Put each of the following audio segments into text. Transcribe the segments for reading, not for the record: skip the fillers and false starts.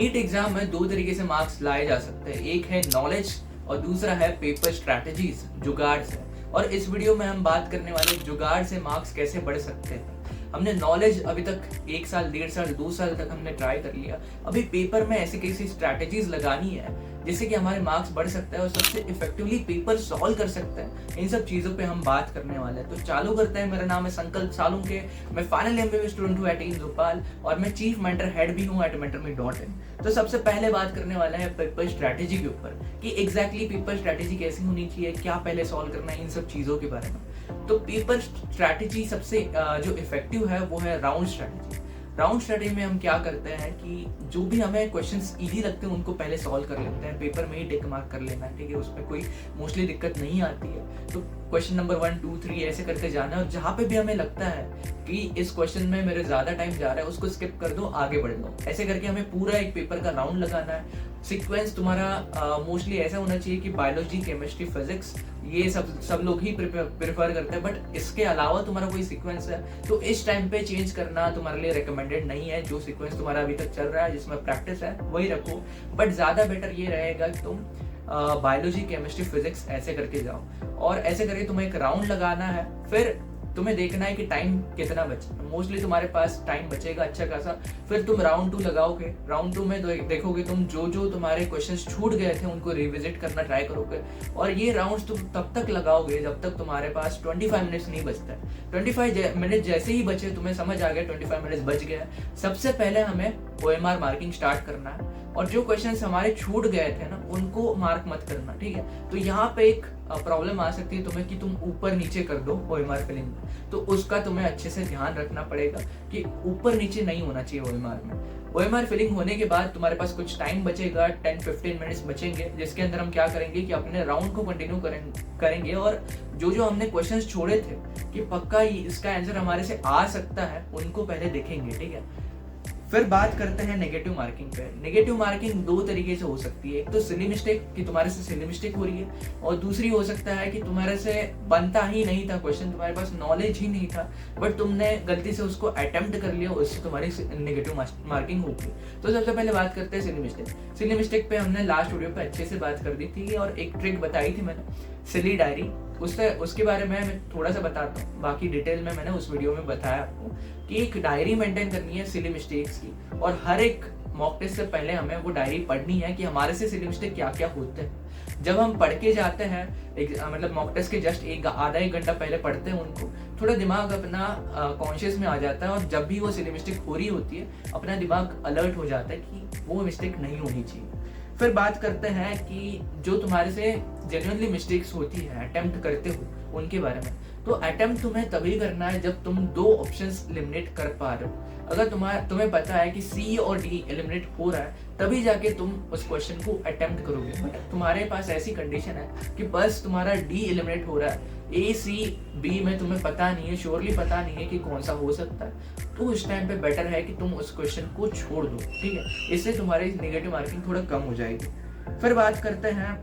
NEET exam में दो तरीके से मार्क्स लाए जा सकते हैं, एक है नॉलेज और दूसरा है पेपर स्ट्रैटेजीज, जुगाड़ से। और इस वीडियो में हम बात करने वाले जुगाड़ से मार्क्स कैसे बढ़ सकते हैं। हमने नॉलेज अभी तक 1 साल, 1.5 साल, 2 साल तक हमने ट्राई कर लिया। अभी पेपर में ऐसी कैसी स्ट्रैटेजीज लगानी है जिससे कि हमारे मार्क्स बढ़ सकता है और सबसे इफेक्टिवली पेपर सॉल्व कर सकते हैं। इन सब चीजों पे हम बात करने वाले हैं। तो चालू करते हैं। मेरा नाम है संकल्प सालुंके, मैं फाइनल एमबीए स्टूडेंट हूँ एट भोपाल और मैं चीफ मेंटर हेड भी हूँ एट mentorme.in। तो सबसे पहले बात करने वाला है पेपर स्ट्रैटेजी के ऊपर कि एग्जैक्टली पेपर स्ट्रैटेजी कैसी होनी चाहिए, क्या पहले सॉल्व करना है, इन सब चीजों के बारे में। तो पेपर स्ट्रैटेजी सबसे जो इफेक्टिव है वो है राउंड स्ट्रैटेजी। राउंड स्टडी में हम क्या करते हैं कि जो भी हमें क्वेश्चंस इजी लगते हैं उनको पहले सॉल्व कर लेते हैं, पेपर में ही टिक मार्क कर लेना है, ठीक है, उसमें कोई मोस्टली दिक्कत नहीं आती है। तो क्वेश्चन नंबर 1, 2, 3 ऐसे करते जाना है और जहाँ पे भी हमें लगता है कि इस क्वेश्चन में मेरे ज्यादा टाइम जा रहा है उसको स्किप कर दो, आगे बढ़ दो। ऐसे करके हमें पूरा एक पेपर का राउंड लगाना है। सीक्वेंस तुम्हारा मोस्टली ऐसा होना चाहिए कि बायोलॉजी, केमिस्ट्री, फिजिक्स ये सब लोग ही प्रेफर करते हैं, बट इसके अलावा तुम्हारा कोई सीक्वेंस है तो इस टाइम पे चेंज करना तुम्हारे लिए रिकमेंडेड नहीं है। जो सीक्वेंस तुम्हारा अभी तक चल रहा है, जिसमें प्रैक्टिस है, वही रखो। बट ज्यादा बेटर ये रहेगा कि तुम बायोलॉजी, केमिस्ट्री, फिजिक्स ऐसे करके जाओ और ऐसे करके तुम्हें एक राउंड लगाना है। फिर तुम्हें देखना है कि टाइम कितना बचे। मोस्टली तुम्हारे पास टाइम बचेगा अच्छा खासा। फिर तुम राउंड 2 लगाओगे। राउंड 2 में देखोगे तुम जो तुम्हारे क्वेश्चंस छूट गए थे उनको रिविजिट करना ट्राई करोगे। और ये राउंड्स तुम तब तक लगाओगे जब तक तुम्हारे पास 25 मिनट्स नहीं बचता है। 25 मिनट जैसे ही बचे, तुम्हें समझ आ गया 25 मिनट्स बच गया, सबसे पहले हमें OMR मार्किंग स्टार्ट करना है। और जो क्वेश्चंस हमारे छूट गए थे ना उनको मार्क मत करना, ठीक है। तो यहाँ पे एक प्रॉब्लम आ सकती है तुम्हें कि तुम ऊपर नीचे कर दो OMR फिलिंग में, तो उसका तुम्हें अच्छे से ध्यान रखना पड़ेगा कि ऊपर नीचे नहीं होना चाहिए OMR में। OMR फिलिंग होने के बाद तुम्हारे पास कुछ टाइम बचेगा, 10-15 मिनट्स बचेंगे, जिसके अंदर हम क्या करेंगे कि अपने राउंड को कंटिन्यू करेंगे और जो हमने क्वेश्चंस छोड़े थे कि पक्का इसका आंसर हमारे से आ सकता है उनको पहले देखेंगे, ठीक है। फिर बात करते हैं नेगेटिव मार्किंग पे। नेगेटिव मार्किंग 2 तरीके से हो सकती है। एक तो सिली मिस्टेक कि तुम्हारे से सिली मिस्टेक हो रही है, और दूसरी हो सकता है कि तुम्हारे से बनता ही नहीं था क्वेश्चन, तुम्हारे पास नॉलेज ही नहीं था बट तुमने गलती से उसको अटेम्प्ट कर लिया, उससे तुम्हारी नेगेटिव मार्किंग होगी। तो सबसे पहले बात करते हैं सिली मिस्टेक। सिली मिस्टेक पे हमने लास्ट वीडियो पे अच्छे से बात कर दी थी और एक ट्रिक बताई थी मैंने, सिली डायरी। उसके बारे में मैं थोड़ा सा बताता हूँ, बाकी डिटेल में मैंने उस वीडियो में बताया आपको कि एक डायरी मेंटेन करनी है सिली मिस्टेक्स की, और हर एक मॉक टेस्ट से पहले हमें वो डायरी पढ़नी है कि हमारे से सिली मिस्टेक क्या क्या होते हैं। जब हम पढ़ के जाते हैं मतलब मॉक टेस्ट के जस्ट आधा एक घंटा पहले पढ़ते हैं उनको, थोड़ा दिमाग अपना कॉन्शियस में आ जाता है और जब भी वो सिली मिस्टेक हो रही होती है अपना दिमाग अलर्ट हो जाता है कि वो मिस्टेक नहीं होनी चाहिए। फिर बात करते हैं कि जो तुम्हारे से जेन्युइनली मिस्टेक्स होती है अटेम्प्ट करते हो उनके बारे में। तो अटेम्प्ट तुम्हें तभी करना है जब तुम 2 ऑप्शंस एलिमिनेट कर पा रहे हो। अगर तुम्हें पता है कि C और D एलिमिनेट हो रहा है तभी जाके तुम उस क्वेश्चन को अटेम्प्ट करोगे। बट तुम्हारे पास ऐसी कंडीशन है कि बस तुम्हारा D एलिमिनेट हो रहा है, A, C, B में तुम्हें पता नहीं है, श्योरली पता नहीं है कि कौन सा हो सकता है, तो उस टाइम पे बेटर है कि तुम उस क्वेश्चन को छोड़ दो, ठीक है। इससे तुम्हारी नेगेटिव मार्किंग थोड़ा कम हो जाएगी। फिर बात करते हैं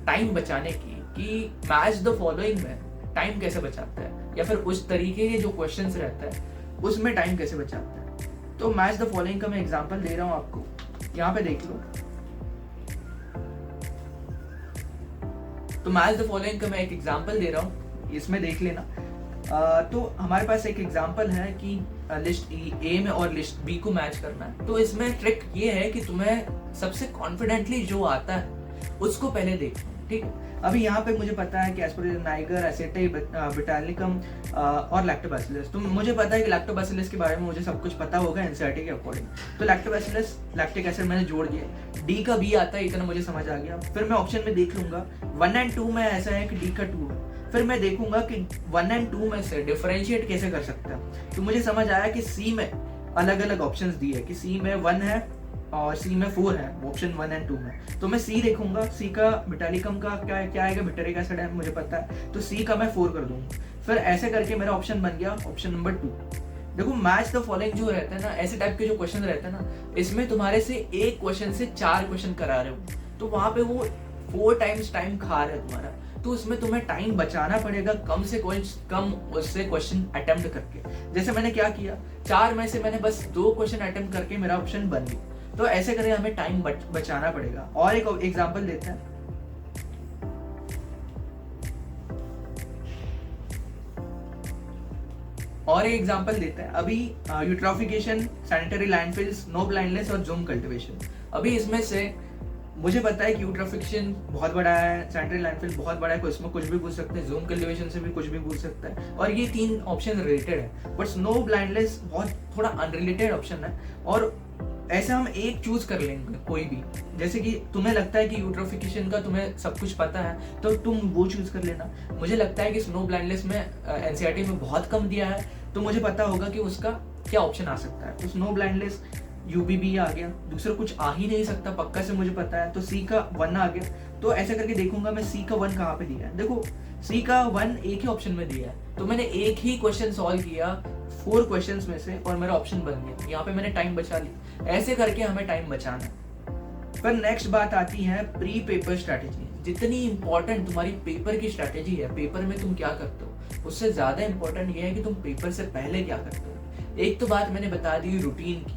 टाइम बचाने की कि मैच द फॉलोइंग में टाइम कैसे बचाता है, या फिर उस तरीके के जो क्वेश्चंस रहता है उसमें टाइम कैसे बचाता है। तो मैच द फॉलोइंग का मैं एग्जांपल दे रहा हूं आपको, यहाँ पे देख लो। तो मैच द फॉलोइंग का मैं एक एग्जांपल दे रहा हूं, इसमें देख लेना। तो हमारे पास एक एग्जांपल है कि लिस्ट ए में और लिस्ट बी को मैच करना है। तो इसमें ट्रिक ये है कि तुम्हें सबसे कॉन्फिडेंटली जो आता है उसको पहले देखना, ठीक है। अभी यहाँ पे मुझे पता है कि एस्परजिलस नाइगर, एसेटाई ब्रिटानिकम और लैक्टोबैसिलस। तो मुझे पता है कि लैक्टोबैसिलस के बारे में मुझे सब कुछ पता होगा एनसीईआरटी के अकॉर्डिंग। तो लैक्टोबैसिलस, लैक्टिक एसिड मैंने जोड़ दिया, डी का बी आता है, इतना मुझे समझ आ गया। फिर मैं ऑप्शन में देख लूंगा 1 और 2 में ऐसा है कि डी का 2 है। फिर मैं देखूंगा कि 1 और 2 में से डिफरेंशिएट कैसे कर सकता है। तो मुझे समझ आया कि सी में अलग अलग ऑप्शंस दिए कि सी में 1 है और सी में 4 है, ऑप्शन 1 और 2 में। तो मैं सी देखूंगा, सी का ब्रिटानिकम का क्या आएगा, ब्यूटेरिक एसिड है मुझे पता है, तो सी का मैं 4 कर दूंगा। फिर ऐसे करके मेरा ऑप्शन बन गया ऑप्शन नंबर 2। देखो मैच द फॉलोइंग जो रहता है ना, ऐसे टाइप के जो क्वेश्चन रहते हैं ना, इसमें तुम्हारे से एक क्वेश्चन से 4 क्वेश्चन करा रहे हो, तो वहां पे वो 4 टाइम्स टाइम खा रहा है तुम्हारा। तो उसमें तुम्हें टाइम बचाना पड़ेगा कम से कम उससे क्वेश्चन अटेम्प्ट करके। जैसे मैंने क्या किया, 4 में से मैंने बस 2 क्वेश्चन अटेम्प्ट करके मेरा ऑप्शन बन गया। तो ऐसे करके हमें टाइम बचाना पड़ेगा। और एक एग्जांपल देते हैं। और एक एग्जांपल देते हैं अभी, eutrophication, sanitary landfills, no blindness और ज़ूम कल्टीवेशन। अभी इसमें से मुझे पता है कि यूट्रोफिकेशन बहुत बड़ा है, सैनिटरी लैंडफिल बहुत बड़ा है, कोई इसमें कुछ भी पूछ सकते हैं, ज़ूम कल्टीवेशन से भी कुछ भी पूछ सकता है, और ये 3 ऑप्शन रिलेटेड है। बट स्नो ब्लाइंडनेस बहुत थोड़ा अनरिलेटेड ऑप्शन है, और ऐसे हम एक चूज कर लेंगे कोई भी। जैसे कि तुम्हें लगता है कि यूट्रोफिकेशन का तुम्हें सब कुछ पता है तो तुम वो चूज कर लेना। मुझे लगता है कि स्नो ब्लाइंडनेस में एनसीईआरटी में बहुत कम दिया है, तो मुझे पता होगा कि उसका क्या ऑप्शन आ सकता है। तो स्नो ब्लाइंडनेस यूबीबी आ गया, दूसरा कुछ आ ही नहीं सकता पक्का से मुझे पता है, तो सी का 1 आ गया। तो ऐसा करके देखूंगा मैं सी का 1 कहाँ पे दिया है। देखो सी का 1 एक ही ऑप्शन में दिया है, तो मैंने एक ही क्वेश्चन सॉल्व किया 4 क्वेश्चंस में से और मेरा ऑप्शन बन गया। यहाँ पे मैंने टाइम बचा लिया। ऐसे करके हमें टाइम बचाना है। पर नेक्स्ट बात आती है प्री पेपर स्ट्रैटेजी। जितनी इंपॉर्टेंट तुम्हारी पेपर की स्ट्रैटेजी है, पेपर में तुम क्या करते हो, उससे ज्यादा इंपॉर्टेंट ये है कि तुम पेपर से पहले क्या करते हो। एक तो बात मैंने बता दी रूटीन की।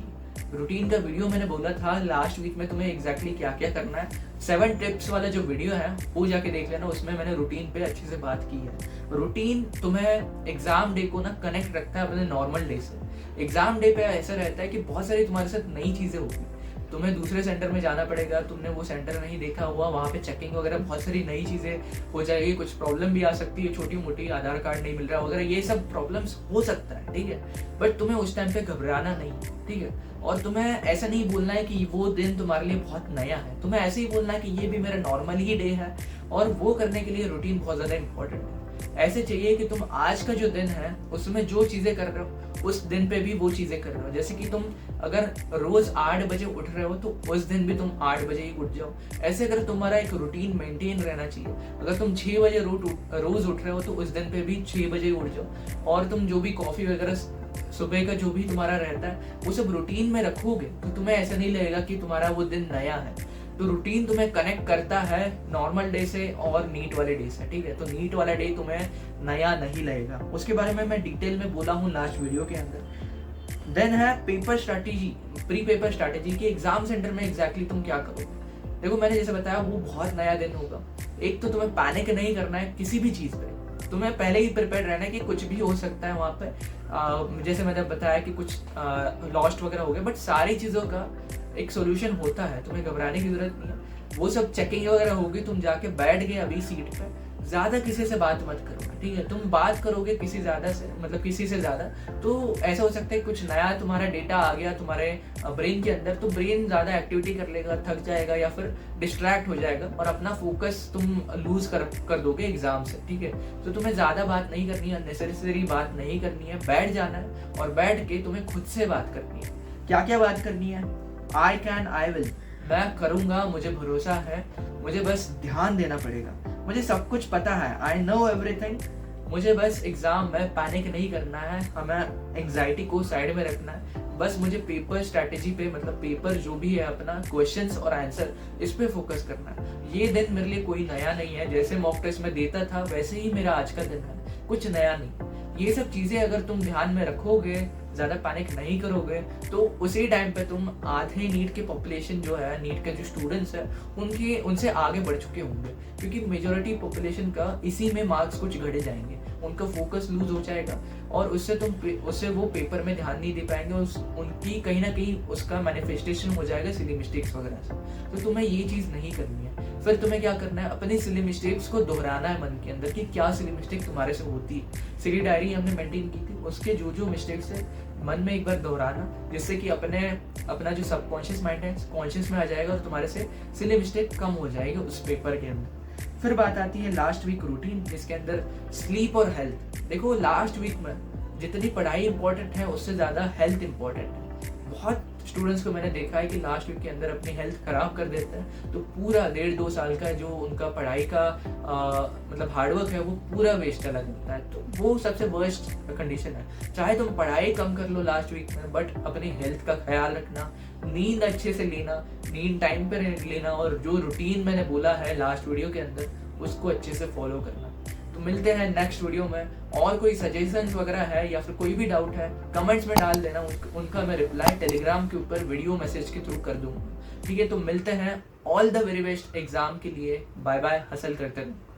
रूटीन का वीडियो मैंने बोला था लास्ट वीक में तुम्हें एग्जैक्टली क्या क्या करना है। 7 टिप्स वाला जो वीडियो है वो जाके देख लेना, उसमें मैंने रूटीन पे अच्छे से बात की है। रूटीन तुम्हें एग्जाम डे को ना कनेक्ट रखता है अपने नॉर्मल डे से। एग्जाम डे पे ऐसा रहता है कि बहुत सारी तुम्हारे साथ नई चीजें होगी, तुम्हें दूसरे सेंटर में जाना पड़ेगा, तुमने वो सेंटर नहीं देखा हुआ, वहाँ पे चेकिंग वगैरह बहुत सारी नई चीज़ें हो जाएगी, कुछ प्रॉब्लम भी आ सकती है, छोटी मोटी, आधार कार्ड नहीं मिल रहा वगैरह, ये सब प्रॉब्लम्स हो सकता है, ठीक है। बट तुम्हें उस टाइम पे घबराना नहीं, ठीक है। और तुम्हें ऐसा नहीं बोलना है कि वो दिन तुम्हारे लिए बहुत नया है, तुम्हें ऐसे ही बोलना है कि ये भी मेरा नॉर्मल ही डे है, और वो करने के लिए रूटीन बहुत ज़्यादा इंपॉर्टेंट है। ऐसे चाहिए कि तुम आज का जो दिन है उसमें जो चीज़ें कर रहे हो उस दिन पे भी वो चीज़ें कर रहे हो। जैसे कि तुम अगर रोज 8 बजे उठ रहे हो तो उस दिन भी तुम 8 बजे ही उठ जाओ। ऐसे अगर तुम्हारा एक रूटीन मेंटेन रहना चाहिए। अगर तुम 6 बजे रोज उठ रहे हो तो उस दिन पे भी 6 बजे ही उठ जाओ। और तुम जो भी कॉफ़ी वगैरह सुबह का जो भी तुम्हारा रहता है वो सब रूटीन में रखोगे तो तुम्हें ऐसा नहीं लगेगा कि तुम्हारा वो दिन नया है। तो रूटीन तुम्हें कनेक्ट करता है नॉर्मल डे से और नीट वाले डे से, ठीक है। तो नीट वाला डे तुम्हें नया नहीं लगेगा, उसके बारे में मैं डिटेल में बोला हूँ लास्ट वीडियो के अंदर। देन है paper strategy, pre paper strategy की एग्जाम सेंटर में एग्जैक्टली तुम क्या करोगे। देखो मैंने जैसे बताया वो बहुत नया दिन होगा। एक तो तुम्हें पैनिक नहीं करना है किसी भी चीज़ पे, तुम्हें पहले ही प्रिपेयर रहना है कि कुछ भी हो सकता है वहाँ पे। जैसे मैंने बताया कि कुछ लॉस्ट वगैरह हो गया, बट सारी चीज़ों का एक सोल्यूशन होता है, तुम्हें घबराने की जरूरत नहीं है। वो सब चेकिंग वगैरह होगी, तुम जाके बैठ गए अभी सीट पे, ज़्यादा किसी से बात मत करो, ठीक है। तुम बात करोगे किसी ज़्यादा से, मतलब किसी से ज़्यादा, तो ऐसा हो सकता है कुछ नया तुम्हारा डेटा आ गया तुम्हारे ब्रेन के अंदर, तो ब्रेन ज़्यादा एक्टिविटी कर लेगा, थक जाएगा या फिर डिस्ट्रैक्ट हो जाएगा और अपना फोकस तुम लूज कर दोगे एग्जाम से, ठीक है। तो तुम्हें ज़्यादा बात नहीं करनी है, अननेसेसरी बात नहीं करनी है, बैठ जाना है और बैठ के तुम्हें खुद से बात करनी है। क्या क्या बात करनी है? आई कैन, आई विल, मैं करूँगा, मुझे भरोसा है, मुझे बस ध्यान देना पड़ेगा, मुझे सब कुछ पता है, आई नो एवरीथिंग, मुझे बस एग्जाम में पैनिक नहीं करना है, हमें एंग्जाइटी को साइड में रखना है, बस मुझे पेपर स्ट्रैटेजी पे, मतलब पेपर जो भी है अपना क्वेश्चंस और आंसर, इस पे फोकस करना है। ये दिन मेरे लिए कोई नया नहीं है, जैसे मॉक टेस्ट में देता था वैसे ही मेरा आज का दिन है, कुछ नया नहीं। ये सब चीज़ें अगर तुम ध्यान में रखोगे, ज़्यादा पैनिक नहीं करोगे, तो उसी टाइम पे तुम आधे नीट के पॉपुलेशन जो है, नीट के जो स्टूडेंट्स हैं उनसे आगे बढ़ चुके होंगे, क्योंकि मेजॉरिटी पॉपुलेशन का इसी में मार्क्स कुछ घटे जाएंगे, उनका फोकस लूज हो जाएगा और उससे वो पेपर में ध्यान नहीं दे पाएंगे, उनकी कहीं ना कहीं उसका मैनिफेस्टेशन हो जाएगा सिली मिस्टेक्स वगैरह से। तो तुम्हें ये चीज़ नहीं करनी है। फिर तुम्हें क्या करना है, अपनी सिली मिस्टेक्स को दोहराना है मन के अंदर कि क्या सिली मिस्टेक तुम्हारे से होती है। सिली डायरी हमने मेंटेन की थी, उसके जो मिस्टेक्स है मन में एक बार दोहराना, जिससे कि अपना जो सबकॉन्शियस माइंड है कॉन्शियस में आ जाएगा और तुम्हारे से सिली मिस्टेक कम हो जाएगी उस पेपर के अंदर। फिर बात आती है लास्ट वीक रूटीन, जिसके अंदर स्लीप और हेल्थ। देखो लास्ट वीक में जितनी पढ़ाई इंपॉर्टेंट है उससे ज़्यादा हेल्थ इंपॉर्टेंट है। बहुत स्टूडेंट्स को मैंने देखा है कि लास्ट वीक के अंदर अपनी हेल्थ खराब कर देते हैं, तो पूरा 1.5-2 साल का जो उनका पढ़ाई का मतलब हार्डवर्क है वो पूरा वेस्ट चला जाता है। तो वो सबसे वर्स्ट कंडीशन है। चाहे तुम पढ़ाई कम कर लो लास्ट वीक में, बट अपनी हेल्थ का ख्याल रखना, नींद अच्छे से लेना, नींद टाइम पर लेना, और जो रूटीन मैंने बोला है लास्ट वीडियो के अंदर उसको अच्छे से फॉलो करना। तो मिलते हैं नेक्स्ट वीडियो में। और कोई सजेशंस वगैरह है या फिर कोई भी डाउट है कमेंट्स में डाल देना, उनका मैं रिप्लाई टेलीग्राम के ऊपर वीडियो मैसेज के थ्रू कर दूंगा। ठीक है, तो मिलते हैं। All the very best exam के लिए। बाय बाय, हसल करते रहो।